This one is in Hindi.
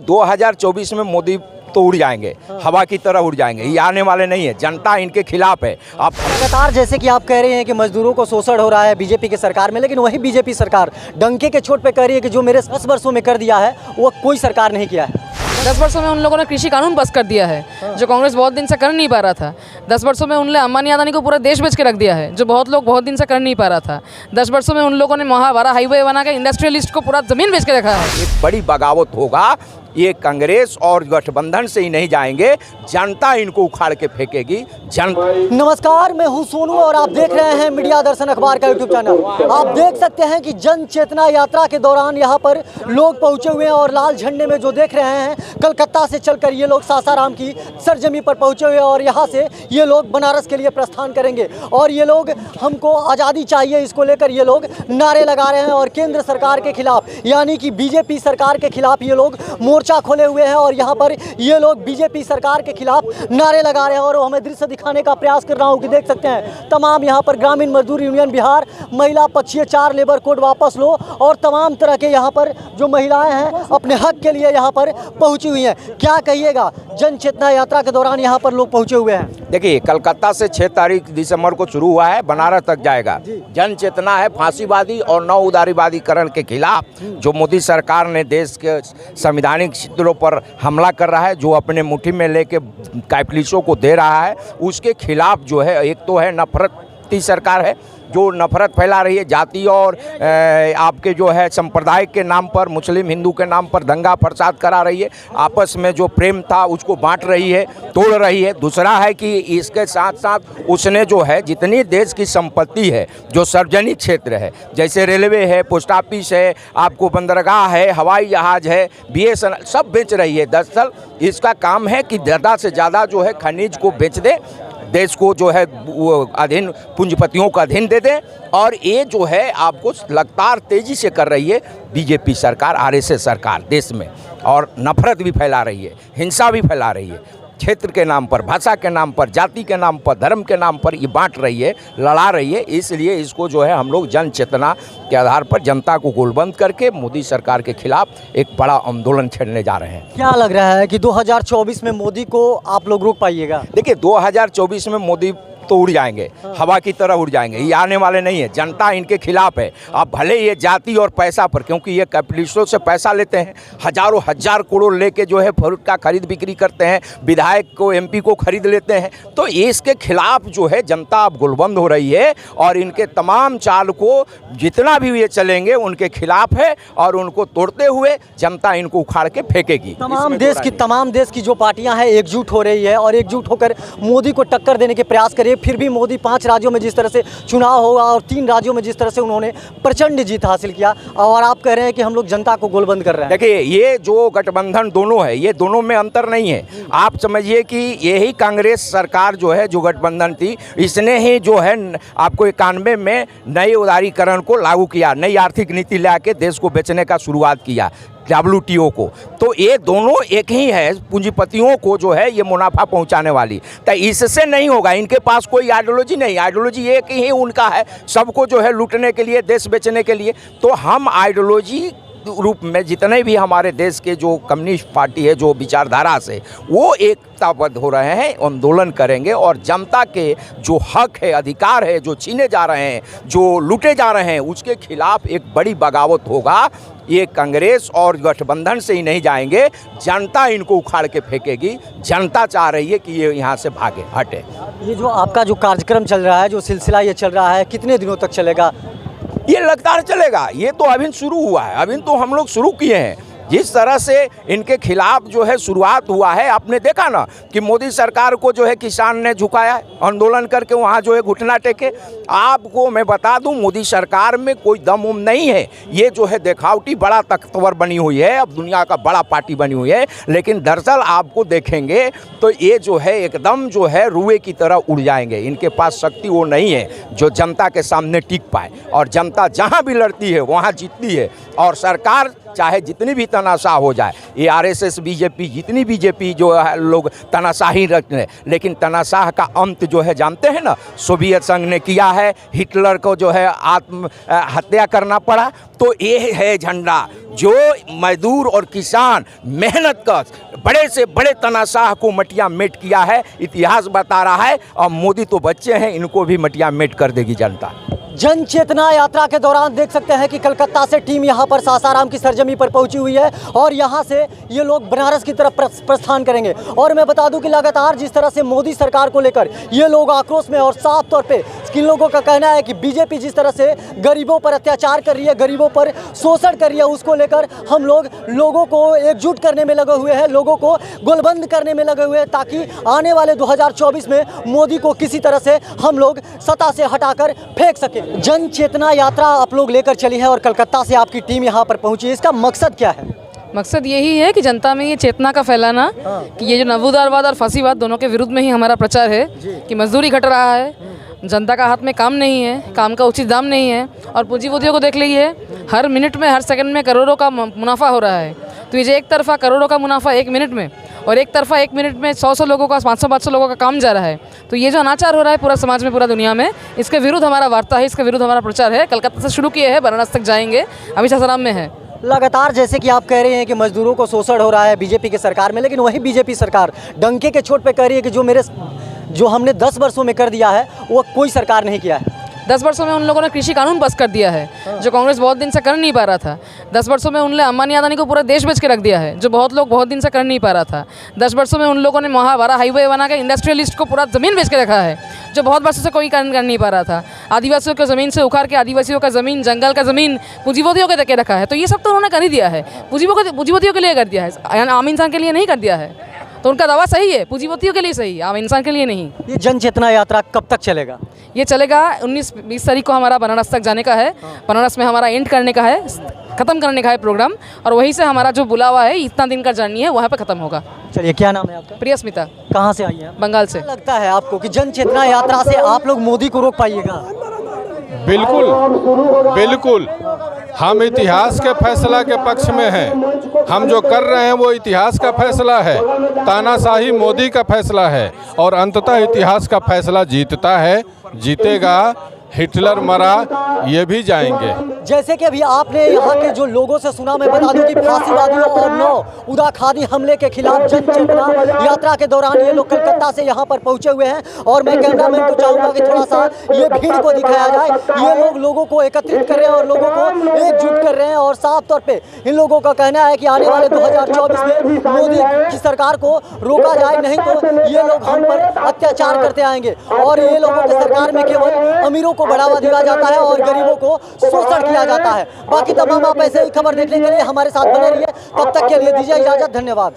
2024 में मोदी तो उड़ जाएंगे, हवा की तरह उड़ जाएंगे। ये आने वाले नहीं है, जनता इनके खिलाफ है। आप लगातार जैसे कि आप कह रहे हैं कि मजदूरों को शोषण हो रहा है बीजेपी की सरकार में, लेकिन वही बीजेपी सरकार डंके के चोट पे कह रही है कि जो मेरे 10 वर्षों में कर दिया है वो कोई सरकार नहीं किया है। 10 वर्षों में उन लोगों ने कृषि कानून पास कर दिया है जो कांग्रेस बहुत दिन से कर नहीं पा रहा था। 10 वर्षों में उनने अंबानी अदानी को पूरा देश बेच के रख दिया है जो बहुत लोग बहुत दिन से कर नहीं पा रहा था। 10 वर्षों में उन लोगों ने महावारा हाईवे बना के इंडस्ट्रियलिस्ट को पूरा जमीन बेच के रखा है। एक बड़ी बगावत होगा। ये कांग्रेस और गठबंधन से ही नहीं जाएंगे, जनता इनको उखाड़ के फेंकेगी। नमस्कार, मैं हूं सोनू और आप देख रहे हैं मीडिया दर्शन अखबार का यूट्यूब चैनल। आप देख सकते हैं कि जन चेतना यात्रा के दौरान यहां पर लोग पहुंचे हुए हैं और लाल झंडे में जो देख रहे हैं कलकत्ता से चलकर ये लोग सासाराम की सरजमी पर पहुंचे हुए हैं और यहां से ये लोग बनारस के लिए प्रस्थान करेंगे। और ये लोग हमको आज़ादी चाहिए, इसको लेकर ये लोग नारे लगा रहे हैं और केंद्र सरकार के खिलाफ यानी कि बीजेपी सरकार के खिलाफ ये लोग मोर्चा खोले हुए हैं और यहाँ पर ये लोग बीजेपी सरकार के खिलाफ नारे लगा रहे हैं। और हमें दृश्य दिखाने का प्रयास कर रहा हूँ कि देख सकते हैं तमाम यहाँ पर ग्रामीण मजदूर यूनियन बिहार, महिला पक्षीय 4 लेबर कोड वापस लो और तमाम तरह के यहाँ पर जो महिलाएं हैं अपने हक के लिए यहाँ पर पहुँची हुई हैं। क्या कहिएगा, जन चेतना यात्रा के दौरान यहाँ पर लोग पहुँचे हुए हैं। देखिए, कलकत्ता से 6 तारीख दिसंबर को शुरू हुआ है, बनारस तक जाएगा। जन चेतना है फांसीवादी और नौ उदारीवादीकरण के खिलाफ जो मोदी सरकार ने देश के संवैधानिक क्षेत्रों पर हमला कर रहा है, जो अपने मुट्ठी में लेके कैपिटलिस्टों को दे रहा है, उसके खिलाफ जो है एक तो है नफरती सरकार है जो नफरत फैला रही है, जाति और आपके जो है संप्रदाय के नाम पर, मुस्लिम हिंदू के नाम पर दंगा फसाद करा रही है, आपस में जो प्रेम था उसको बांट रही है, तोड़ रही है। दूसरा है कि इसके साथ साथ उसने जो है जितनी देश की संपत्ति है जो सार्वजनिक क्षेत्र है, जैसे रेलवे है, पोस्ट ऑफिस है, आपको बंदरगाह है, हवाई जहाज़ है, BSNL, सब बेच रही है। दरअसल इसका काम है कि ज़्यादा से ज़्यादा जो है खनिज को बेच दे, देश को जो है वो अधीन पूंजीपतियों का अधीन दे दें। और ये जो है आपको लगातार तेज़ी से कर रही है बीजेपी सरकार, RSS सरकार देश में, और नफरत भी फैला रही है, हिंसा भी फैला रही है, क्षेत्र के नाम पर, भाषा के नाम पर, जाति के नाम पर, धर्म के नाम पर ये बांट रही है, लड़ा रही है। इसलिए इसको जो है हम लोग जन चेतना के आधार पर जनता को गोलबंद करके मोदी सरकार के खिलाफ एक बड़ा आंदोलन छेड़ने जा रहे हैं। क्या लग रहा है कि 2024 में मोदी को आप लोग रोक पाइएगा? देखिए, 2024 में मोदी तो उड़ जाएंगे, हवा की तरह उड़ जाएंगे। ये आने वाले नहीं है, जनता इनके खिलाफ है। अब भले ये जाति और पैसा पर, क्योंकि ये कैपिटलिस्टों से पैसा लेते हैं, हजारों हजार करोड़ लेके जो है फ्रूट का खरीद बिक्री करते हैं, विधायक को MP को खरीद लेते हैं। तो इसके खिलाफ जो है जनता अब गुलबंद हो रही है और इनके तमाम चाल को जितना भी ये चलेंगे उनके खिलाफ है और उनको तोड़ते हुए जनता इनको उखाड़ के फेंकेगी। तमाम देश की जो पार्टियां हैं एकजुट हो रही है और एकजुट होकर मोदी को टक्कर देने के प्रयास कर रही है। फिर भी मोदी 5 राज्यों में जिस तरह से चुनाव होगा और 3 राज्यों में जिस तरह से उन्होंने प्रचंड जीत हासिल किया, और आप कह रहे हैं कि हम लोग जनता को गोलबंद कर रहे हैं। देखिए, ये जो गठबंधन दोनों है, ये दोनों में अंतर नहीं है। आप समझिए कि यही कांग्रेस सरकार जो है, जो गठबंधन थी, इसने ही जो है आपको 91 में नए उदारीकरण को लागू किया, नई आर्थिक नीति ला के देश को बेचने का शुरुआत किया, WTO को। तो ये दोनों एक ही है, पूंजीपतियों को जो है ये मुनाफा पहुंचाने वाली। तो इससे नहीं होगा, इनके पास कोई आइडियोलॉजी नहीं, आइडियोलॉजी एक ही उनका है, सबको जो है लूटने के लिए, देश बेचने के लिए। तो हम आइडियोलॉजी रूप में जितने भी हमारे देश के जो कम्युनिस्ट पार्टी है, जो विचारधारा से वो एकताबद्ध हो रहे हैं, आंदोलन करेंगे और जनता के जो हक है, अधिकार है, जो छीने जा रहे हैं, जो लूटे जा रहे हैं, उसके खिलाफ एक बड़ी बगावत होगा। ये कांग्रेस और गठबंधन से ही नहीं जाएंगे, जनता इनको उखाड़ के फेंकेगी। जनता चाह रही है कि ये यहाँ से भागे, हटे। ये जो आपका जो कार्यक्रम चल रहा है, जो सिलसिला ये चल रहा है, कितने दिनों तक चलेगा? ये लगातार चलेगा। ये तो अभी शुरू हुआ है, अभी तो हम लोग शुरू किए हैं। जिस तरह से इनके खिलाफ जो है शुरुआत हुआ है, आपने देखा ना कि मोदी सरकार को जो है किसान ने झुकाया, आंदोलन करके वहाँ जो है घुटना टेके। आपको मैं बता दूं, मोदी सरकार में कोई दम उम नहीं है। ये जो है दिखावटी बड़ा ताकतवर बनी हुई है, अब दुनिया का बड़ा पार्टी बनी हुई है, लेकिन दरअसल आपको देखेंगे तो ये जो है एकदम जो है रुए की तरह उड़ जाएंगे। इनके पास शक्ति वो नहीं है जो जनता के सामने टिक पाए, और जनता जहाँ भी लड़ती है वहाँ जीतती है। और सरकार चाहे जितनी भी तनाशाह हो जाए, ये आरएसएस बीजेपी जितनी बीजेपी जो है लोग तनाशाही रखते हैं, लेकिन तनाशाह का अंत जो है जानते हैं ना, सोवियत संघ ने किया है, हिटलर को जो है आत्म हत्या करना पड़ा। तो ये है झंडा जो मजदूर और किसान मेहनत कर बड़े से बड़े तनाशाह को मटिया मेट किया है, इतिहास बता रहा है। और मोदी तो बच्चे हैं, इनको भी मटिया मेट कर देगी जनता। जन चेतना यात्रा के दौरान देख सकते हैं कि कलकत्ता से टीम यहां पर सासाराम की सरजमी पर पहुंची हुई है और यहां से ये लोग बनारस की तरफ प्रस्थान करेंगे। और मैं बता दूं कि लगातार जिस तरह से मोदी सरकार को लेकर ये लोग आक्रोश में और साफ तौर पे किन लोगों का कहना है कि बीजेपी जिस तरह से गरीबों पर अत्याचार कर रही है, गरीबों पर शोषण कर रही है, उसको लेकर हम लोगों को एकजुट करने में लगे हुए हैं, लोगों को गोलबंद करने में लगे हुए हैं, ताकि आने वाले 2024 में मोदी को किसी तरह से हम लोग सत्ता से हटाकर फेंक सकें। जन चेतना यात्रा आप लोग लेकर चली है और कलकत्ता से आपकी टीम यहाँ पर पहुंची है, इसका मकसद क्या है? मकसद यही है कि जनता में ये चेतना का फैलाना कि ये जो नवोदारवाद और फांसीवाद दोनों के विरुद्ध में ही हमारा प्रचार है कि मजदूरी घट रहा है, जनता का हाथ में काम नहीं है, काम का उचित दाम नहीं है और पूंजीपतियों को देख लीजिए, हर मिनट में हर सेकंड में करोड़ों का मुनाफा हो रहा है। तो ये जो एक तरफा करोड़ों का मुनाफा एक मिनट में और एक तरफा एक मिनट में 100 लोगों का 500 लोगों का काम जा रहा है, तो ये जो अनाचार हो रहा है पूरा समाज में, पूरा दुनिया में, इसके विरुद्ध हमारा वार्ता है, इसके विरुद्ध हमारा प्रचार है। कलकत्ता से शुरू किए हैं, बनारस तक जाएंगे, अभी सासाराम में है। लगातार जैसे कि आप कह रहे हैं कि मजदूरों को शोषण हो रहा है बीजेपी की सरकार में, लेकिन वही बीजेपी सरकार डंके के चोट पे कह रही है कि जो हमने 10 वर्षों में कर दिया है वो कोई सरकार नहीं किया है। 10 वर्षों में उन लोगों ने कृषि कानून पास कर दिया है जो कांग्रेस बहुत दिन से कर नहीं पा रहा था। 10 वर्षों में उन्होंने अंबानी अदानी को पूरा देश बेच के रख दिया है, जो बहुत लोग बहुत दिन से कर नहीं पा रहा था। 10 वर्षों में उन लोगों ने महावारा हाईवे बना के इंडस्ट्रियलिस्ट को पूरा ज़मीन बेच के रखा है, जो बहुत वर्षों से कोई कर नहीं पा रहा था। आदिवासियों की ज़मीन से उखाड़ के आदिवासियों का ज़मीन, जंगल का ज़मीन पूंजीपतियों के दे के रखा है। तो ये सब तो उन्होंने कर ही दिया है, पूंजीपतियों के लिए कर दिया है, आम इंसान के लिए नहीं कर दिया है। तो उनका दावा सही है, पूंजीपतियों के लिए सही है, आम इंसान के लिए नहीं। ये जन चेतना यात्रा कब तक चलेगा? ये चलेगा 19-20 तारीख को हमारा बनारस तक जाने का है। बनारस में हमारा एंड करने का है, ख़त्म करने का है प्रोग्राम, और वहीं से हमारा जो बुलावा है, इतना दिन का जर्नी है, वहाँ पे ख़त्म होगा। चलिए, क्या नाम है आपका? प्रियस्मिता। कहाँ से आई हैं? बंगाल से। क्या लगता है आपको कि जन चेतना यात्रा से आप लोग मोदी को रोक पाइएगा? बिल्कुल बिल्कुल, हम इतिहास के फैसला के पक्ष में हैं। हम जो कर रहे हैं वो इतिहास का फैसला है, तानाशाही मोदी का फैसला है, और अंततः इतिहास का फैसला जीतता है, जीतेगा। हिटलर मरा, ये भी जाएंगे। जैसे कि अभी आपने यहाँ के जो लोगों से सुना, मैं बता दूं कि फांसीवादियों और 9 उदाखादी हमले के खिलाफ जन चेतना यात्रा के दौरान ये लोग कलकत्ता से यहाँ पर पहुँचे हुए हैं। और मैं कैमरामैन को चाहूँगा कि थोड़ा सा ये भीड़ को दिखाया जाए। ये लोग लोगों को एकत्रित कर रहे हैं और लोगों को एकजुट कर रहे हैं, और साफ तौर पर इन लोगों का कहना है कि आने वाले 2024 में मोदी की सरकार को रोका जाए, नहीं तो ये लोग हम पर अत्याचार करते आएंगे। और ये लोगों की सरकार में केवल अमीरों को बढ़ावा दिया जाता है और गरीबों को शोषण किया जाता है। बाकी तमाम आप ऐसे ही खबर देखने के लिए हमारे साथ बने रहिए। तब तक के लिए दीजिए इजाजत, धन्यवाद।